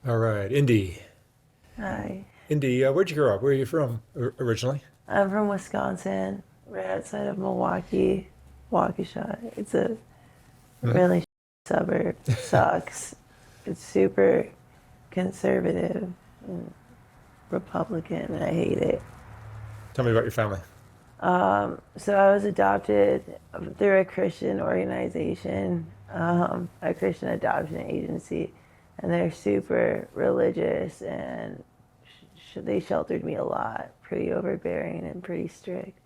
All right, Indy. Hi. Indy, where'd you grow up? Where are you from originally? I'm from Wisconsin, right outside of Milwaukee, Waukesha. It's a Hmm. really suburb. Sucks. It's super conservative and Republican, and I hate it. Tell me about your family. So I was adopted through a Christian organization, a Christian adoption agency, and they're super religious and they sheltered me a lot, pretty overbearing and pretty strict.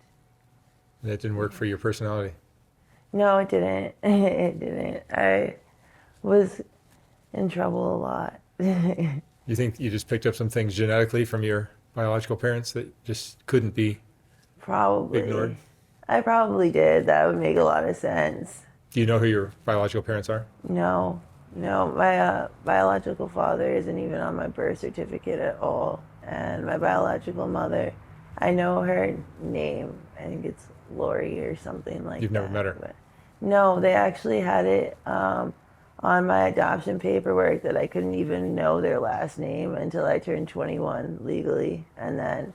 That didn't work for your personality. No, it didn't. It didn't. I was in trouble a lot. You think you just picked up some things genetically from your biological parents that just couldn't be ignored? Probably. I probably did. That would make a lot of sense. Do you know who your biological parents are? No, no, my biological father isn't even on my birth certificate at all. And my biological mother, I know her name. I think it's Lori or something like You've never that. met her. But no, they actually had it on my adoption paperwork that I couldn't even know their last name until I turned 21 legally. And then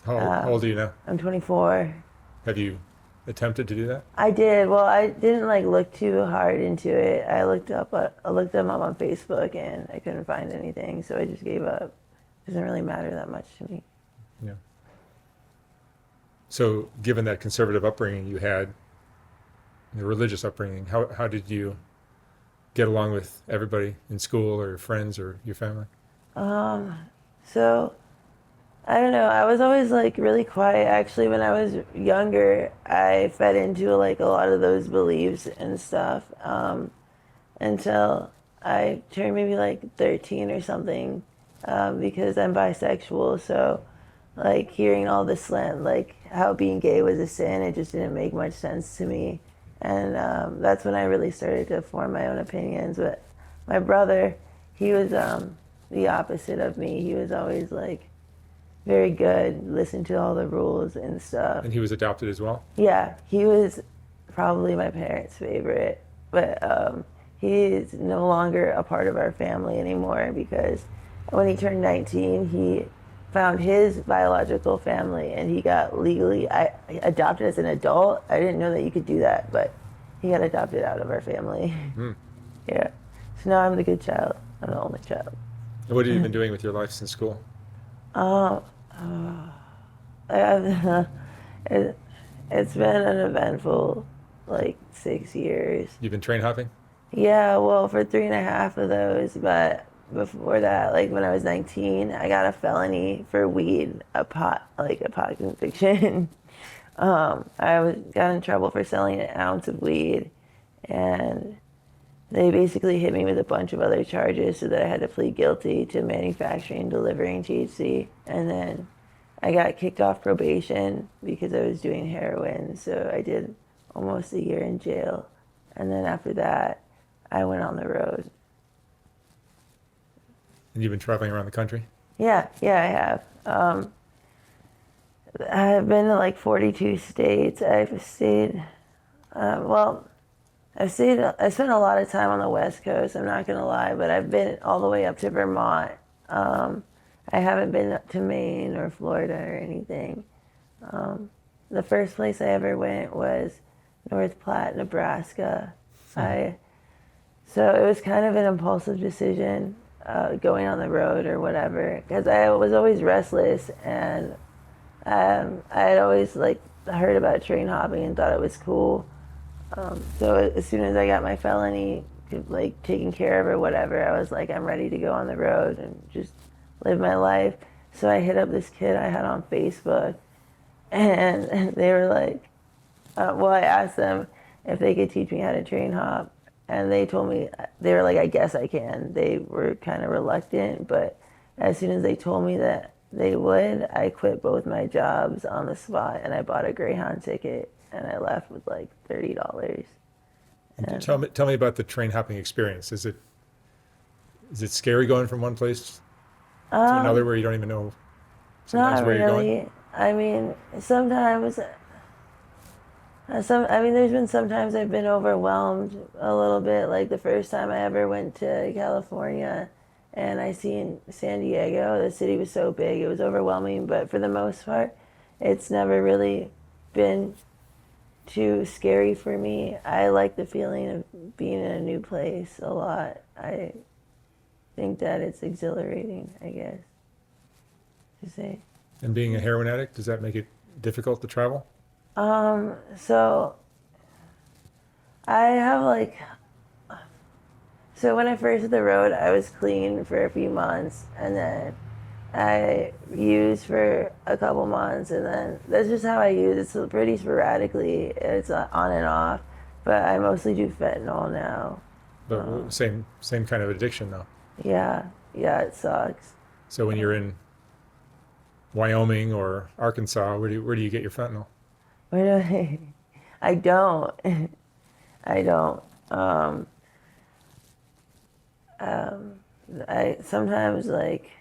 How old are you now? I'm 24. Have you attempted to do that? I did. Well, I didn't like look too hard into it. I looked them up on Facebook and I couldn't find anything, so I just gave up. It doesn't really matter that much to me. Yeah. So, given that conservative upbringing you had, the religious upbringing, how did you get along with everybody in school or your friends or your family? So I don't know. I was always like really quiet. Actually, when I was younger, I fed into like a lot of those beliefs and stuff until I turned maybe like 13 or something because I'm bisexual. So, like hearing all this slant, like how being gay was a sin, it just didn't make much sense to me. And that's when I really started to form my own opinions. But my brother, he was the opposite of me. He was always like very good, listened to all the rules and stuff. And he was adopted as well? Yeah, he was probably my parents' favorite, but he is no longer a part of our family anymore because when he turned 19, he found his biological family and he got legally adopted as an adult. I didn't know that you could do that, but he got adopted out of our family. Hmm. Yeah. So now I'm the good child. I'm the only child. And what have you been doing with your life since school? Um, I, it, it's been an eventful like 6 years. You've been train hopping? Yeah, well, for three and a half of those, but before that, like when I was 19, I got a felony for weed, a pot conviction. Got in trouble for selling an ounce of weed, and they basically hit me with a bunch of other charges so that I had to plead guilty to manufacturing and delivering THC. And then I got kicked off probation because I was doing heroin. So I did almost a year in jail. And then after that, I went on the road. And you've been traveling around the country? Yeah, yeah, I have. I've been to like 42 states. Well, I spent a lot of time on the West Coast, I'm not gonna lie, but I've been all the way up to Vermont. Um, I haven't been up to Maine or Florida or anything. The first place I ever went was North Platte, Nebraska. Hmm. I So it was kind of an impulsive decision, going on the road or whatever, because I was always restless and I had always like heard about train hopping and thought it was cool. So as soon as I got my felony like taken care of or whatever, I was like, I'm ready to go on the road and just live my life. So I hit up this kid I had on Facebook, and they were like, well, I asked them if they could teach me how to train hop, and they told me they were like, I guess I can. They were kind of reluctant, but as soon as they told me that they would, I quit both my jobs on the spot and I bought a Greyhound ticket and I left with like $30. And And tell me about the train hopping experience. Is it scary going from one place to another um, where you don't even know sometimes not where you're going? really. I mean, sometimes I mean, there's been sometimes I've been overwhelmed a little bit. Like the first time I ever went to California, And I seen San Diego. The city was so big, it was overwhelming. But for the most part, it's never really been too scary for me. I like the feeling of being in a new place a lot. I think that it's exhilarating, I guess, to say. And being a heroin addict, does that make it difficult to travel? So I have like, so when I first hit the road, I was clean for a few months, and then I used for a couple months, and then that's just how I use. It's pretty sporadically. It's on and off, but I mostly do fentanyl now. But same kind of addiction though. Yeah, yeah, it sucks. So when you're in Wyoming or Arkansas, where do you get your fentanyl? Where do I don't. I don't. I sometimes like,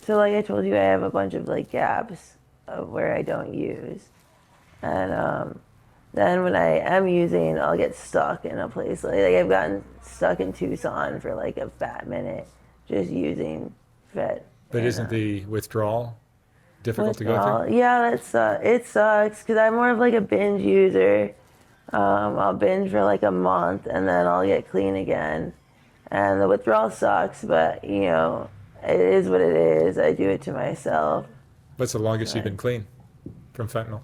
so like I told you, I have a bunch of like gaps of where I don't use, and then when I am using, I'll get stuck in a place like I've gotten stuck in Tucson for like a fat minute just using Vet. But And isn't the withdrawal difficult to go through? withdrawal, yeah, it sucks because I'm more of like a binge user. I'll binge for like a month and then I'll get clean again. And the withdrawal sucks, but you know, it is what it is. I do it to myself. What's the longest you've But been clean from fentanyl?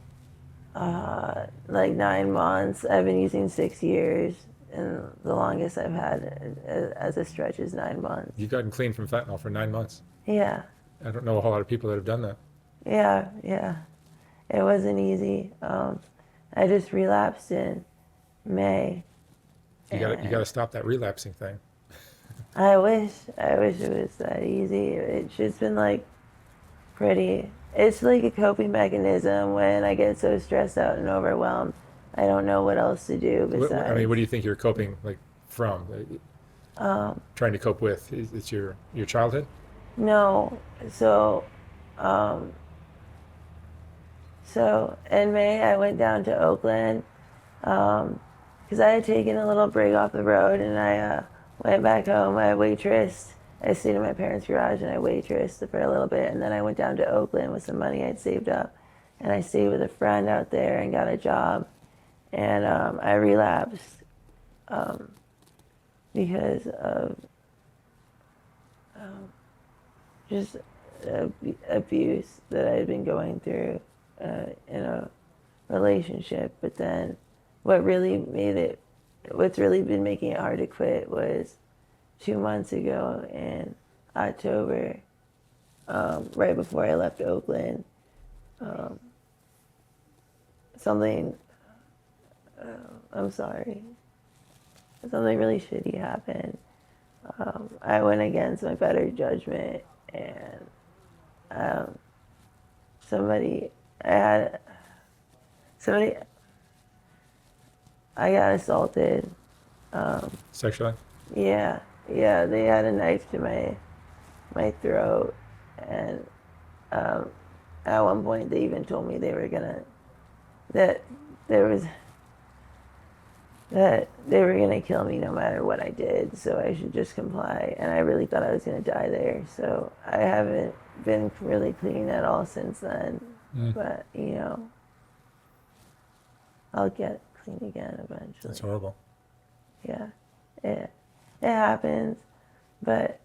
like 9 months. I've been using 6 years, and the longest I've had as a stretch is 9 months. You've gotten clean from fentanyl for 9 months. Yeah, I don't know a whole lot of people that have done that. yeah, yeah. It wasn't easy. I just relapsed in May. You got to stop that relapsing thing. I wish it was that easy. It's just been like pretty. It's like a coping mechanism when I get so stressed out and overwhelmed. I don't know what else to do I mean, besides. what do you think you're coping like from? Trying to cope with? It's your childhood? No. So, um, so in May I went down to Oakland because I had taken a little break off the road and I went back home. I waitressed. I stayed in my parents' garage and I waitressed for a little bit, and then I went down to Oakland with some money I'd saved up, and I stayed with a friend out there and got a job, and I relapsed because of just abuse that I had been going through in a relationship. But then what's really been making it hard to quit was 2 months ago in October, right before I left Oakland, something, I'm sorry, something really shitty happened. I went against my better judgment, and um, somebody, I had, somebody, I got assaulted. Sexually? Yeah, yeah, they had a knife to my throat, and at one point they even told me that there was that they were gonna kill me no matter what I did, so I should just comply. And I really thought I was gonna die there, so I haven't been really clean at all since then. Mm, But you know, I'll get clean again that's eventually. horrible. Yeah, it happens, but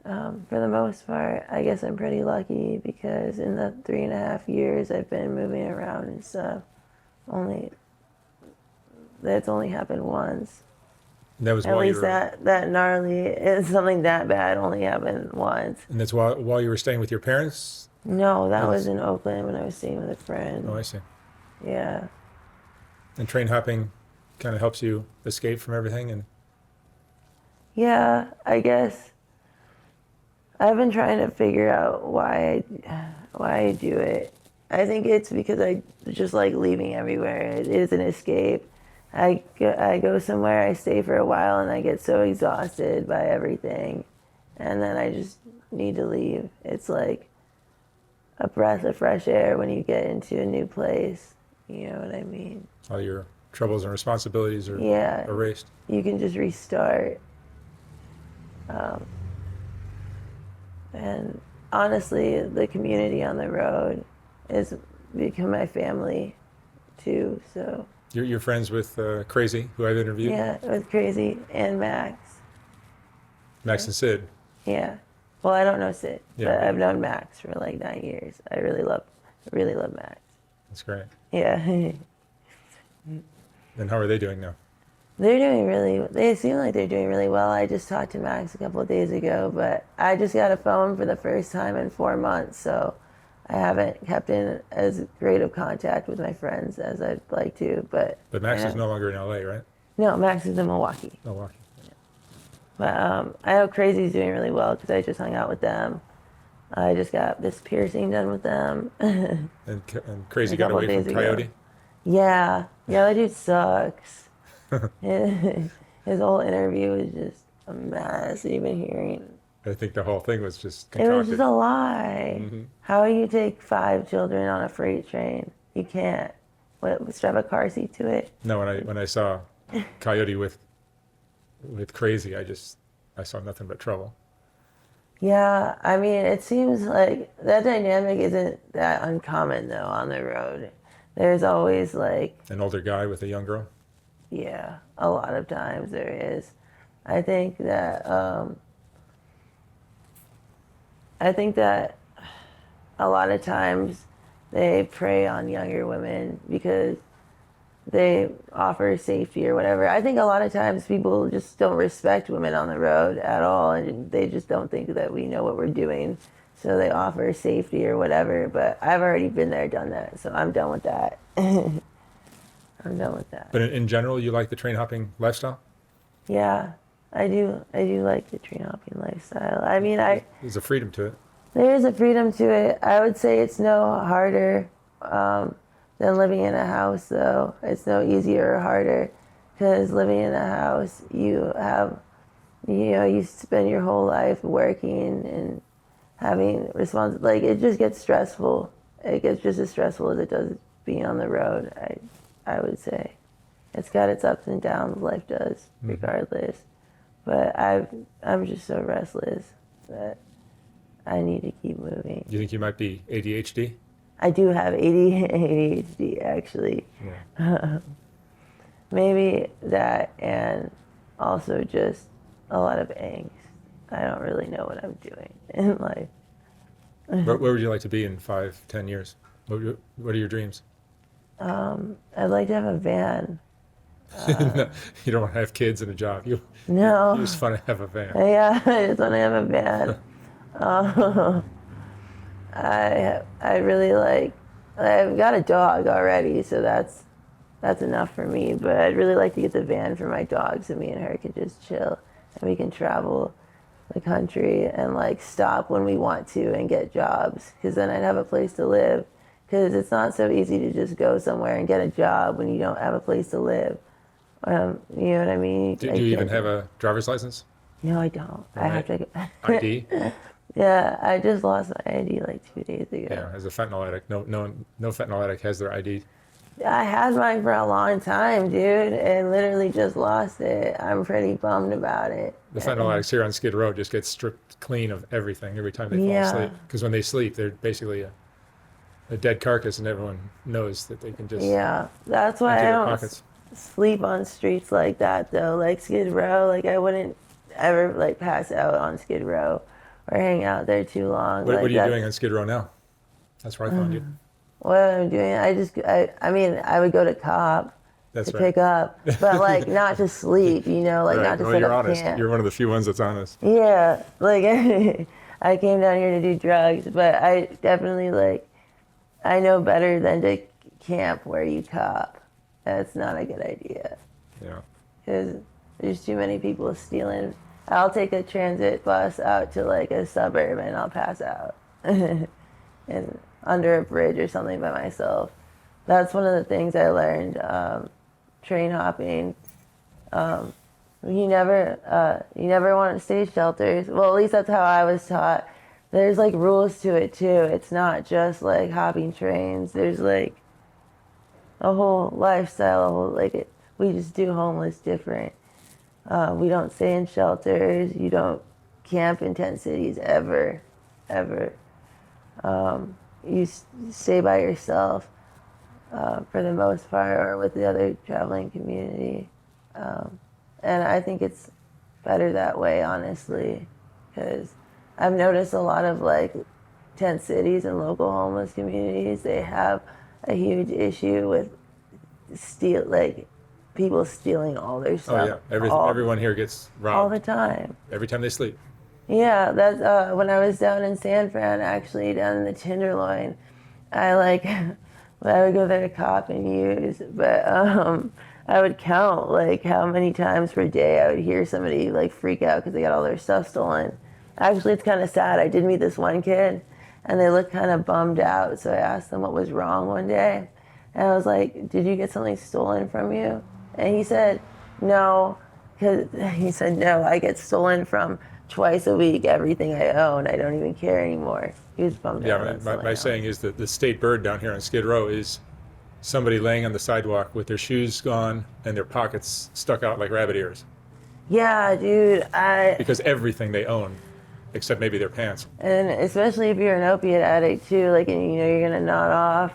for the most part, I guess I'm pretty lucky because in the 3.5 years I've been moving around and stuff, only that's only happened once. And that was At while you least were, that gnarly is something that bad only happened once. and that's while you were staying with your parents. No, that was That's, in Oakland when I was staying with a oh, friend. I see. Yeah. And train hopping kind of helps you escape from everything. And Yeah, I guess I've been trying to figure out why I do it. I think it's because I just like leaving everywhere. It is an escape. I go somewhere, I stay for a while, and I get so exhausted by everything. And then I just need to leave. It's like a breath of fresh air when you get into a new place. You know what I mean? all your troubles and responsibilities are Yeah, erased. you can just restart. And honestly, the community on the road has become my family too. So You're friends with Crazy, who I've interviewed, yeah, it was crazy. And Max. Max Yeah. and Sid. Yeah. Well, I don't know Sid, Yeah, but but I've known Max for like 9 years. I really love Max. that's great. Yeah. And how are they doing now? They seem like they're doing really well. I just talked to Max a couple of days ago, but I just got a phone for the first time in 4 months, so I haven't kept in as great of contact with my friends as I'd like to, but But I Max is know. no longer in LA, right? No, Max is in Milwaukee. Milwaukee. But I know Crazy's doing really well because I just hung out with them. I just got this piercing done with them a And Crazy got couple of away from days ago. Coyote. Yeah, that dude sucks. His whole interview was just a mess. Even hearing I think the whole thing was just it was just concocted. a lie. How do you take 5 children on a freight train? You can't. What? Strap a car seat to it? No, when I saw Coyote with Crazy, I saw nothing but trouble. Yeah, I mean, it seems like that dynamic isn't that uncommon though on the road. There's always like, An older guy with a young girl. yeah, a lot of times there is. I think that I think that a lot of times they prey on younger women because they offer safety or whatever. I think a lot of times people just don't respect women on the road at all, and they just don't think that we know what we're doing. So they offer safety or whatever. But I've already been there, done that, so I'm done with that. I'm done with that. But in general, you like the train hopping lifestyle? Yeah, I do. I do like the tree hopping lifestyle. I mean, There's a freedom to it. there is a freedom to it. I would say it's no harder than living in a house, though. It's no easier or harder because living in a house, you spend your whole life working and having like it just gets stressful. It gets just as stressful as it does being on the road. I would say it's got its ups and downs. Life does, regardless. But I'm just so restless that I need to keep moving. Do you think you might be ADHD? I do have ADHD actually. Yeah. Maybe that, and also just a lot of angst. I don't really know what I'm doing in life. Where would you like to be in 5, 10 years? What are your dreams? I'd like to have a van. No, you don't want to have kids and a job. You No. just want to have a van. Yeah, I just want to have a van. I really like. I've got a dog already, so that's enough for me. But I'd really like to get the van for my dog, so me and her could just chill and we can travel the country and like stop when we want to and get jobs. Because then I'd have a place to live. Because it's not so easy to just go somewhere and get a job when you don't have a place to live. You know what I mean? Do you even have a driver's license? No, I don't. I have to. ID? Yeah, I just lost my ID like 2 days ago. Yeah, as a fentanyl addict, no fentanyl addict has their ID. I had mine for a long time, dude, and literally just lost it. I'm pretty bummed about it. The fentanyl addicts here on Skid Row just get stripped clean of everything every time they fall Yeah. asleep. Because when they sleep, they're basically a dead carcass, and everyone knows that they can just Yeah, that's why empty I their don't pockets. sleep on streets like that, though. Like Skid Row, like I wouldn't ever like pass out on Skid Row or hang out there too long. What like are you that. doing on Skid Row now? That's where I found you. What I'm doing, I mean, I would go to Cop That's to right. pick up, but like not to sleep, like Right. not to Well, set you're up honest. camp. You're one of the few ones that's honest. Yeah, like I came down here to do drugs, but I definitely I know better than to camp where you cop. That's not a good idea Yeah. because there's too many people stealing. I'll take a transit bus out to like a suburb and I'll pass out and under a bridge or something by myself. That's one of the things I learned. Train hopping. You never want to stay shelters. Well, at least that's how I was taught. There's like rules to it too. It's not just like hopping trains. There's like a whole lifestyle. We just do homeless different. We don't stay in shelters. You don't camp in tent cities ever, ever. You stay by yourself for the most part, or with the other traveling community. And I think it's better that way, honestly, because I've noticed a lot of like tent cities and local homeless communities, they have a huge issue with like people stealing all their Oh stuff. yeah, all, everyone here gets all the robbed time. every time they sleep. Yeah, that's when I was down in San Fran, actually down in the Tenderloin. I like, I would go there to cop and use, but I would count like how many times per day I would hear somebody like freak out because they got all their stuff stolen. Actually, it's kind of sad. I did meet this one kid, and they looked kind of bummed out. So I asked them what was wrong one day, and I was like, "Did you get something stolen from you?" And he said, "No," because he said, "No, I get stolen from twice a week. Everything I own, I don't even care anymore." He was bummed Yeah, out about my stealing saying is that the state bird down here on Skid Row is somebody laying on the sidewalk with their shoes gone and their pockets stuck out like rabbit ears Yeah, dude. because everything they own, except maybe their pants. And especially if you're an opiate addict too, like, and you know you're gonna nod off,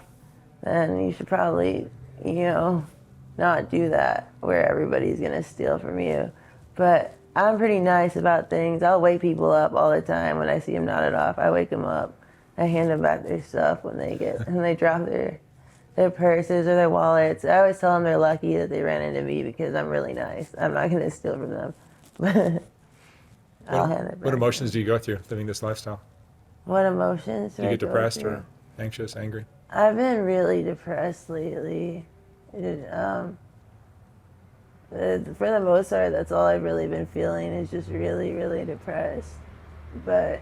then you should probably, you know, not do that where everybody's gonna steal from you. But I'm pretty nice about things. I'll wake people up all the time when I see them nodded off. I wake them up. I hand them back their stuff when they drop their purses or their wallets. I always tell them they're lucky that they ran into me because I'm really nice. I'm not gonna steal from them. I'll hand it back. What emotions do you go through living this lifestyle? What emotions Do you I get go depressed through? or anxious, angry? I've been really depressed lately. For the most part, that's all I've really been feeling is just really, really depressed. But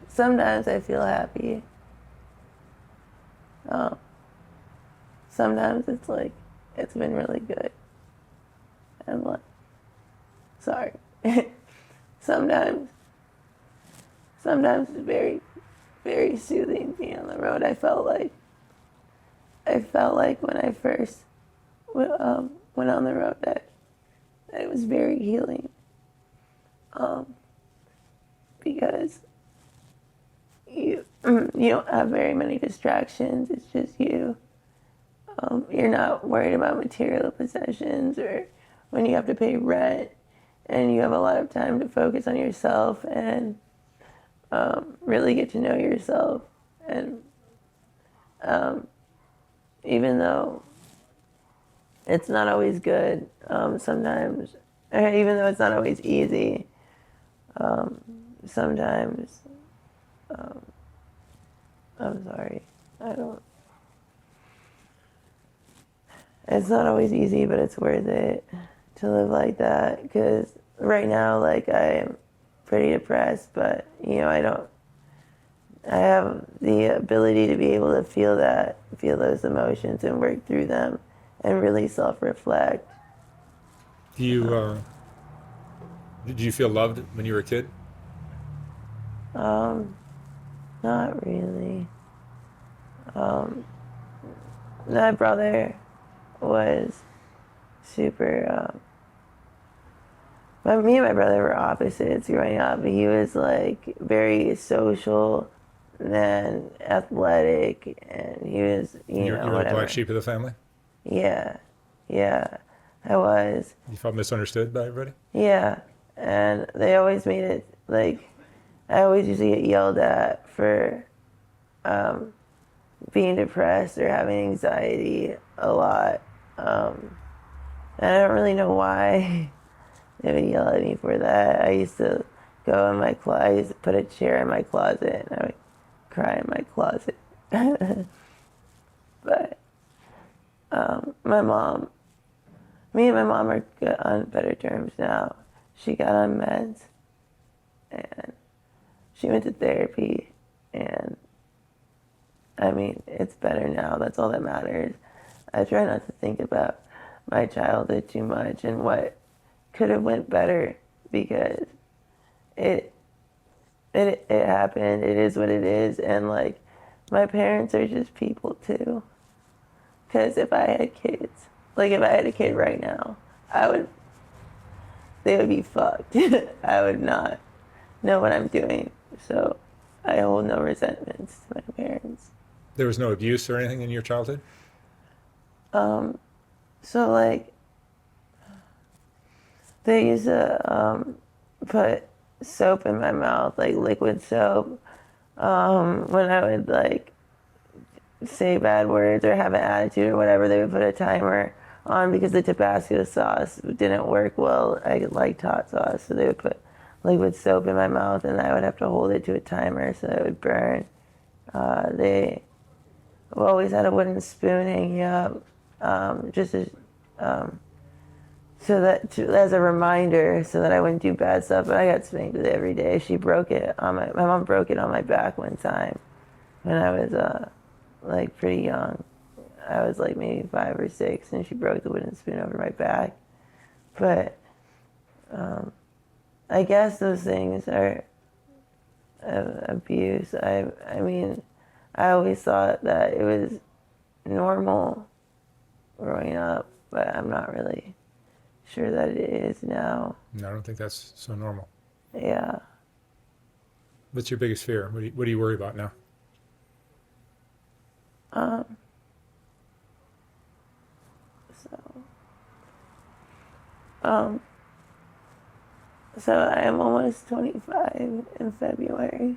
sometimes I feel happy. Sometimes it's like, it's been really good. I'm like, sorry. sometimes it's very, very soothing being on the road. I felt like when I first went on the road that it was very healing. Because you don't have very many distractions. It's just you. You're not worried about material possessions or when you have to pay rent, and you have a lot of time to focus on yourself and really get to know yourself. And even though it's not always good, sometimes, even though it's not always easy, sometimes, I'm sorry, it's not always easy, but it's worth it to live like that, because right now, like, I am pretty depressed, but, I have the ability to be able to feel those emotions and work through them and really self-reflect. Did you feel loved when you were a kid? Not really. My brother was super, me and my brother were opposites growing up. He was like very social and athletic, and he was, You were the whatever. black sheep of the family? Yeah, I was. You felt misunderstood by everybody? Yeah, and they always made it like I always used to get yelled at for being depressed or having anxiety a lot. And I don't really know why they would yell at me for that. I used to go in my closet. I used to put a chair in my closet, and I would cry in my closet. But me and my mom are good, on better terms now. She got on meds, and she went to therapy, and I mean, it's better now. That's all that matters. I try not to think about my childhood too much and what could have went better, because it happened. It is what it is, and like, my parents are just people too. Because if I had kids, like if I had a kid right now, they would be fucked. I would not know what I'm doing. So I hold no resentments to my parents. There was no abuse or anything in your childhood? So like they used to put soap in my mouth, like liquid soap, when I would like say bad words or have an attitude or whatever. They would put a timer on because the Tabasco sauce didn't work well. I liked hot sauce, so they would put liquid soap in my mouth, and I would have to hold it to a timer so it would burn. They always had a wooden spoon hanging up, just as, so that as a reminder, so that I wouldn't do bad stuff. But I got spanked with it every day. She broke it on my mom broke it on my back one time when I was like pretty young. I was like maybe 5 or 6, and she broke the wooden spoon over my back. But I guess those things are abuse. I mean, I always thought that it was normal growing up, but I'm not really sure that it is now. No, I don't think that's so normal. Yeah. What's your biggest fear? What do you worry about now? So, um, so I am almost 25 in February,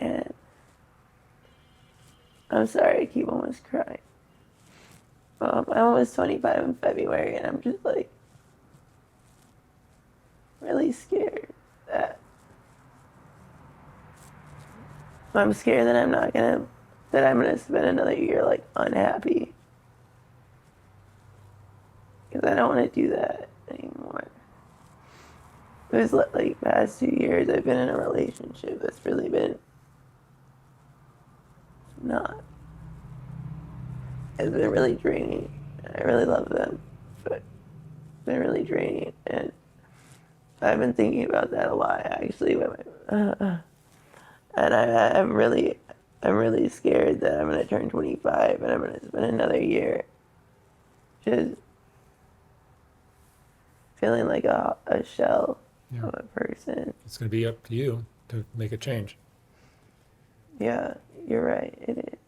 and I'm sorry, I keep almost crying. I'm almost 25 in February, and I'm just like really scared that I'm scared that I'm gonna spend another year like unhappy, because I don't want to do that anymore. There's like past 2 years I've been in a relationship that's really been not. It's been really draining. I really love them, but it's been really draining, and I've been thinking about that a lot actually. And I'm really scared that I'm gonna turn 25 and I'm gonna spend another year just feeling like a shell Yeah. of a person. It's going to be up to you to make a change. Yeah, you're right. It is.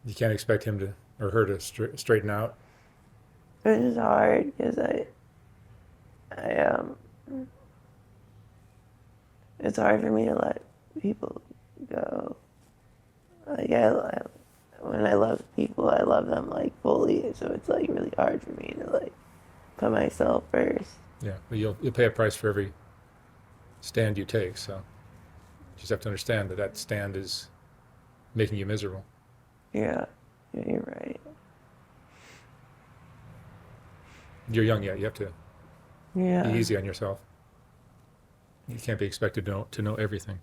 You can't expect him to or her to straighten out. It's just hard because it's hard for me to let people go. Like when I love people, I love them like fully. So it's like really hard for me to like put myself first. Yeah, but you'll pay a price for every stand you take. So you just have to understand that that stand is making you miserable. Yeah, you're right. You're young yet. You have to Yeah. be easy on yourself. You can't be expected to know everything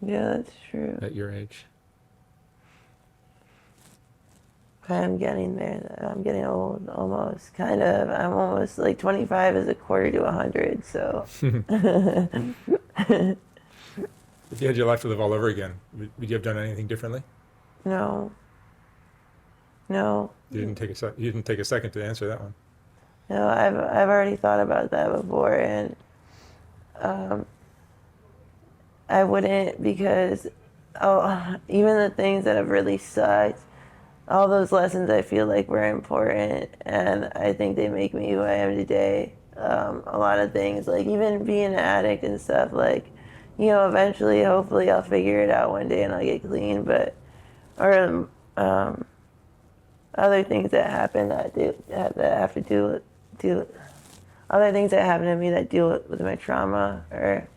Yeah, that's true. at your age. I'm getting there. I'm getting old almost. Kind of. I'm almost like 25 is a quarter to 100. So. If you had your life to live all over again, would you have done anything differently? No. No. You didn't take you didn't take a second to answer that one. No. I've already thought about that before, and I wouldn't, because even the things that have really sucked, all those lessons I feel like were important, and I think they make me who I am today. A lot of things, like even being an addict and stuff, like, eventually, hopefully I'll figure it out one day and I'll get clean, but, or other things that happen that have to do other things that happen to me that deal with my trauma, or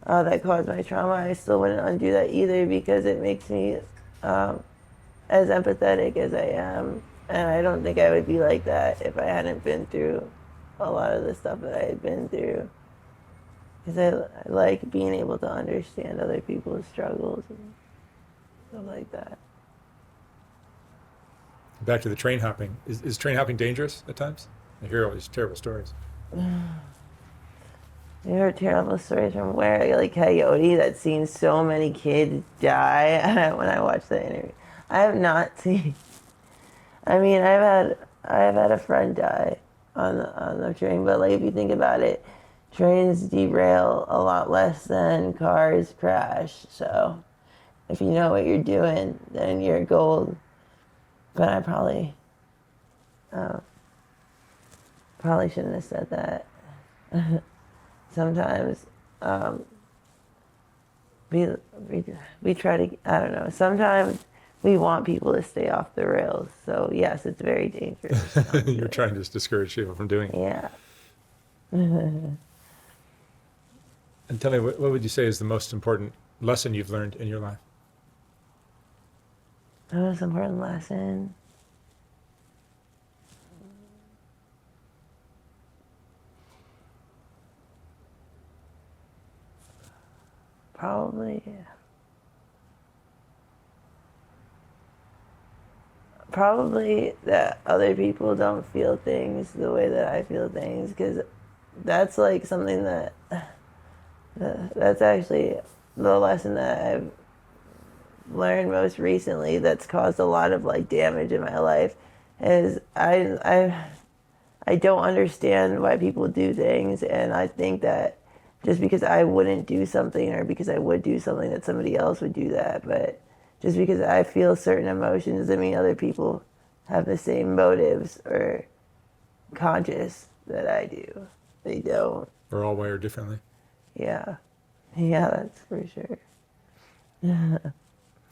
that caused my trauma, I still wouldn't undo that either, because it makes me as empathetic as I am. And I don't think I would be like that if I hadn't been through a lot of the stuff that I had been through. Because I like being able to understand other people's struggles and stuff like that. Back to the train hopping. Is train hopping dangerous at times? I hear all these terrible stories. There are terrible stories from where, like Coyote, that's seen so many kids die when I watched the interview. I have not seen. I mean, I've had a friend die on the train, but like if you think about it, trains derail a lot less than cars crash. So if you know what you're doing, then you're gold. But I probably shouldn't have said that. Sometimes um, we, we we try to, I don't know. Sometimes we want people to stay off the rails. So yes, it's very dangerous. Don't do You're it. trying to discourage people from doing it. Yeah. And tell me, what would you say is the most important lesson you've learned in your life? The most important lesson. Probably that other people don't feel things the way that I feel things, because that's like something that's actually the lesson that I've learned most recently that's caused a lot of like damage in my life is I don't understand why people do things, and I think that just because I wouldn't do something or because I would do something that somebody else would do that, but just because I feel certain emotions doesn't mean other people have the same motives or conscious that I do. They don't. We're all wired differently. Yeah. Yeah, that's for sure.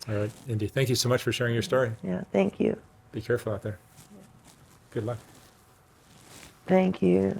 All right, Indy, thank you so much for sharing your story. Yeah, thank you. Be careful out there. Good luck. Thank you.